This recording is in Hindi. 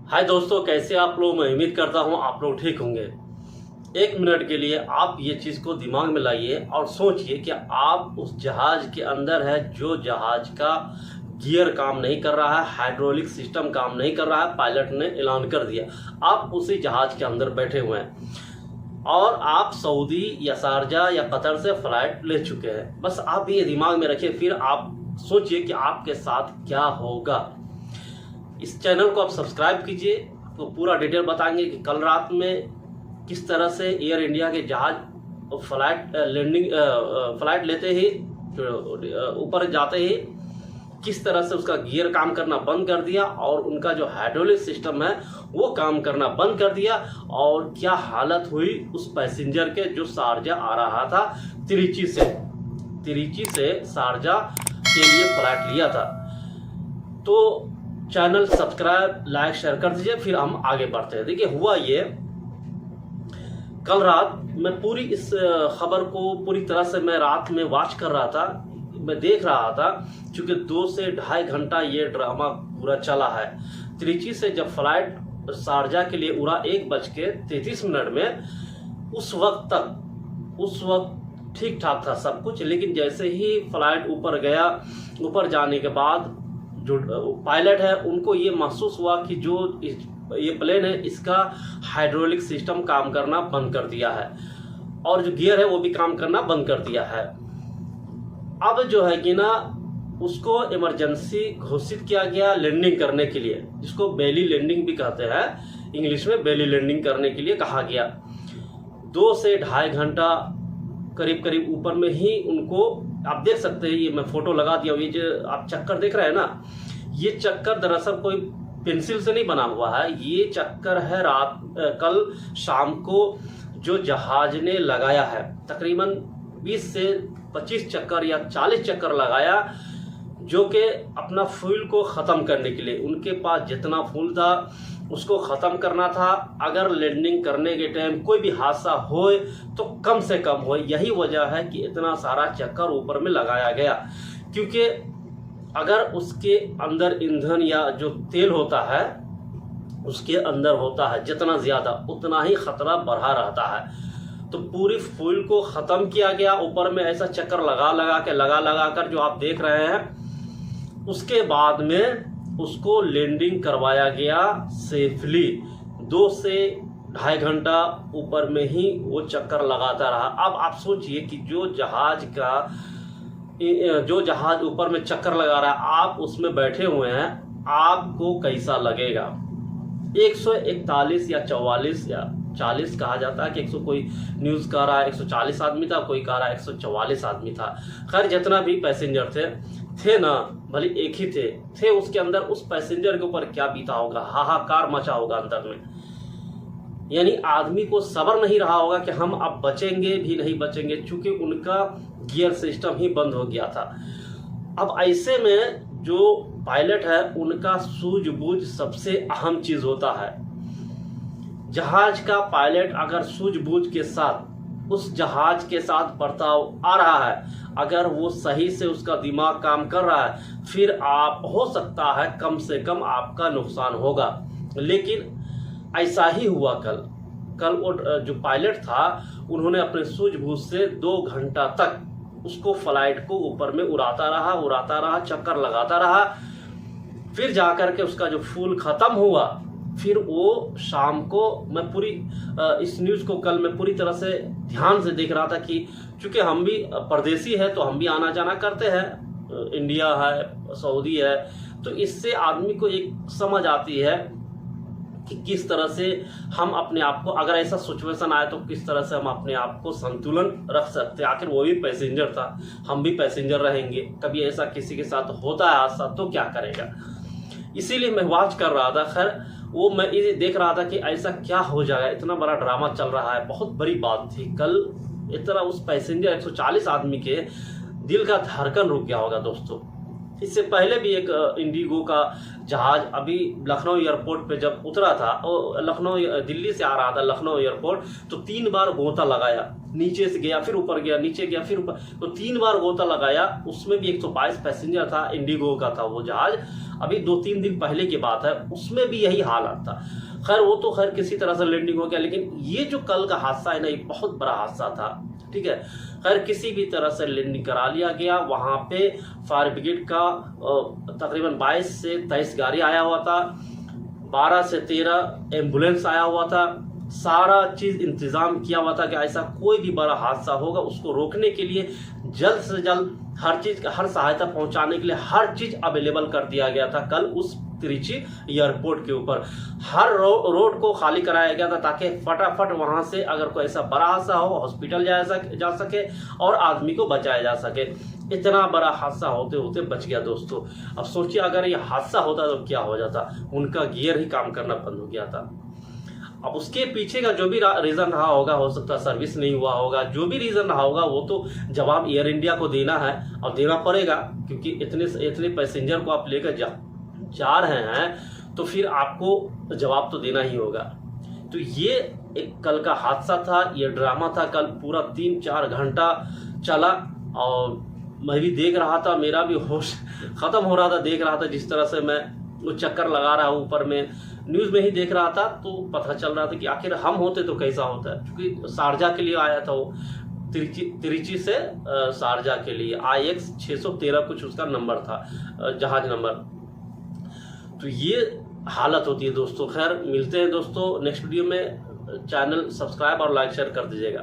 हाय दोस्तों, कैसे आप लोग। मैं उम्मीद करता हूँ आप लोग ठीक होंगे। एक मिनट के लिए आप ये चीज़ को दिमाग में लाइए और सोचिए कि आप उस जहाज़ के अंदर है जो जहाज़ का गियर काम नहीं कर रहा है, हाइड्रोलिक सिस्टम काम नहीं कर रहा है। पायलट ने ऐलान कर दिया, आप उसी जहाज़ के अंदर बैठे हुए हैं और आप सऊदी या शारजा या कतर से फ्लाइट ले चुके हैं। बस आप ये दिमाग में रखिए, फिर आप सोचिए कि आपके साथ क्या होगा। इस चैनल को आप सब्सक्राइब कीजिए, तो पूरा डिटेल बताएंगे कि कल रात में किस तरह से एयर इंडिया के जहाज फ्लाइट लेते ही ऊपर जाते ही किस तरह से उसका गियर काम करना बंद कर दिया और उनका जो हाइड्रोलिक सिस्टम है वो काम करना बंद कर दिया, और क्या हालत हुई उस पैसेंजर के जो शारजा आ रहा था तिरुचि से शारजा के लिए फ्लाइट लिया था। तो चैनल सब्सक्राइब, लाइक, शेयर कर दीजिए, फिर हम आगे बढ़ते हैं। देखिए हुआ ये, कल रात मैं पूरी इस खबर को पूरी तरह से मैं रात में वॉच कर रहा था, मैं देख रहा था, क्योंकि 2 से ढाई घंटा ये ड्रामा पूरा चला है। त्रिची से जब फ्लाइट शारजा के लिए उड़ा 1:33 में, उस वक्त ठीक ठाक था सब कुछ, लेकिन जैसे ही फ्लाइट ऊपर गया, ऊपर जाने के बाद जो पायलट है उनको ये महसूस हुआ कि जो ये प्लेन है इसका हाइड्रोलिक सिस्टम काम करना बंद कर दिया है और जो गियर है वो भी काम करना बंद कर दिया है। अब जो है कि ना, उसको इमरजेंसी घोषित किया गया लैंडिंग करने के लिए, जिसको बेली लैंडिंग भी कहते हैं, इंग्लिश में बेली लैंडिंग करने के लिए कहा गया। 2 से ढाई घंटा करीब ऊपर में ही उनको, आप देख सकते हैं, ये मैं फोटो लगा दिया, ये जो आप चक्कर देख रहे हैं ना, ये चक्कर दरअसल कोई पेंसिल से नहीं बना हुआ है। ये चक्कर है कल शाम को जो जहाज ने लगाया है, तकरीबन 20 से 25 चक्कर या 40 चक्कर लगाया, जो कि अपना फ्यूल को ख़त्म करने के लिए, उनके पास जितना फ्यूल था उसको ख़त्म करना था। अगर लैंडिंग करने के टाइम कोई भी हादसा हो तो कम से कम हो। यही वजह है कि इतना सारा चक्कर ऊपर में लगाया गया, क्योंकि अगर उसके अंदर ईंधन या जो तेल होता है उसके अंदर होता है जितना ज़्यादा, उतना ही ख़तरा बढ़ा रहता है। तो पूरी फ्यूल को ख़त्म किया गया, ऊपर में ऐसा चक्कर लगा कर जो आप देख रहे हैं। उसके बाद में उसको लैंडिंग करवाया गया सेफली। 2 से ढाई घंटा ऊपर में ही वो चक्कर लगाता रहा। अब आप सोचिए कि जो जहाज ऊपर में चक्कर लगा रहा है, आप उसमें बैठे हुए हैं, आपको कैसा लगेगा। 141 या 44 या 40 कहा जाता है कि 100, कोई न्यूज़ कह रहा है 140 आदमी था, कोई कह रहा है 144 आदमी था। खैर जितना भी पैसेंजर थे ना, भले एक ही थे उसके अंदर, उस पैसेंजर के ऊपर क्या बीता होगा, हाहाकार मचा होगा अंदर में। यानी आदमी को सब्र नहीं रहा होगा कि हम अब बचेंगे भी नहीं बचेंगे, चूंकि उनका गियर सिस्टम ही बंद हो गया था। अब ऐसे में जो पायलट है उनका सूझबूझ सबसे अहम चीज होता है। जहाज का पायलट अगर सूझबूझ के साथ उस जहाज के साथ बर्ताव आ रहा है, अगर वो सही से उसका दिमाग काम कर रहा है, फिर आप हो सकता है कम से कम आपका नुकसान होगा। लेकिन ऐसा ही हुआ कल वो जो पायलट था, उन्होंने अपने सूझबूझ से 2 घंटा तक उसको फ्लाइट को ऊपर में उड़ाता रहा, चक्कर लगाता रहा। फिर जाकर के उसका जो फ्यूल खत्म हुआ, फिर वो शाम को, मैं पूरी इस न्यूज़ को कल मैं पूरी तरह से ध्यान से देख रहा था कि चूंकि हम भी परदेसी है तो हम भी आना जाना करते हैं, इंडिया है, सऊदी है, तो इससे आदमी को एक समझ आती है कि किस तरह से हम अपने आप को, अगर ऐसा सिचुएशन आए तो किस तरह से हम अपने आप को संतुलन रख सकते हैं। आखिर वो भी पैसेंजर था, हम भी पैसेंजर रहेंगे, कभी ऐसा किसी के साथ होता है हादसा तो क्या करेगा। इसीलिए मैं वॉच कर रहा था। खैर वो मैं ये देख रहा था कि ऐसा क्या हो जाएगा, इतना बड़ा ड्रामा चल रहा है। बहुत बड़ी बात थी कल, इतना उस पैसेंजर 140 आदमी के दिल का धड़कन रुक गया होगा दोस्तों। इससे पहले भी एक इंडिगो का जहाज अभी लखनऊ एयरपोर्ट पे जब उतरा था, दिल्ली से आ रहा था लखनऊ एयरपोर्ट, तो 3 बार गोता लगाया, नीचे से गया फिर ऊपर गया, नीचे गया फिर ऊपर, तो 3 बार गोता लगाया। उसमें भी 122 पैसेंजर था, इंडिगो का था वो जहाज, अभी 2-3 दिन पहले की बात है, उसमें भी यही हालत था। खैर वो तो खैर किसी तरह से लैंडिंग हो गया, लेकिन ये जो कल का हादसा है ना, ये बहुत बड़ा हादसा था। ठीक है, खैर किसी भी तरह से लैंडिंग करा लिया गया। वहाँ पे फायर ब्रिगेड का तकरीबन 22 से 23 गाड़ी आया हुआ था, 12 से 13 एम्बुलेंस आया हुआ था। सारा चीज इंतजाम किया हुआ था कि ऐसा कोई भी बड़ा हादसा होगा उसको रोकने के लिए जल्द से जल्द हर चीज का, हर सहायता पहुंचाने के लिए हर चीज अवेलेबल कर दिया गया था। कल उस त्रिची एयरपोर्ट के ऊपर हर रोड को खाली कराया गया था, ताकि फटाफट वहां से अगर कोई ऐसा बड़ा हादसा हो हॉस्पिटल जा सके और आदमी को बचाया जा सके। इतना बड़ा हादसा होते होते बच गया दोस्तों। अब सोचिए अगर ये हादसा होता तो क्या हो जाता, उनका गियर ही काम करना बंद हो गया था। अब उसके पीछे का जो भी रीजन रहा होगा, हो सकता है सर्विस नहीं हुआ होगा, जो भी रीजन रहा होगा वो तो जवाब एयर इंडिया को देना है और देना पड़ेगा, क्योंकि इतने पैसेंजर को आप लेकर जा रहे हैं तो फिर आपको जवाब तो देना ही होगा। तो ये एक कल का हादसा था, ये ड्रामा था। कल पूरा 3-4 घंटा चला और मैं भी देख रहा था, मेरा भी होश खत्म हो रहा था। देख रहा था जिस तरह से मैं वो चक्कर लगा रहा हूँ ऊपर में, न्यूज़ में ही देख रहा था, तो पता चल रहा था कि आखिर हम होते तो कैसा होता है। क्योंकि शारजा के लिए आया था वो, त्रिची से शारजा के लिए IX 613 कुछ उसका नंबर था, जहाज नंबर। तो ये हालत होती है दोस्तों। खैर मिलते हैं दोस्तों नेक्स्ट वीडियो में। चैनल सब्सक्राइब और लाइक शेयर कर दीजिएगा।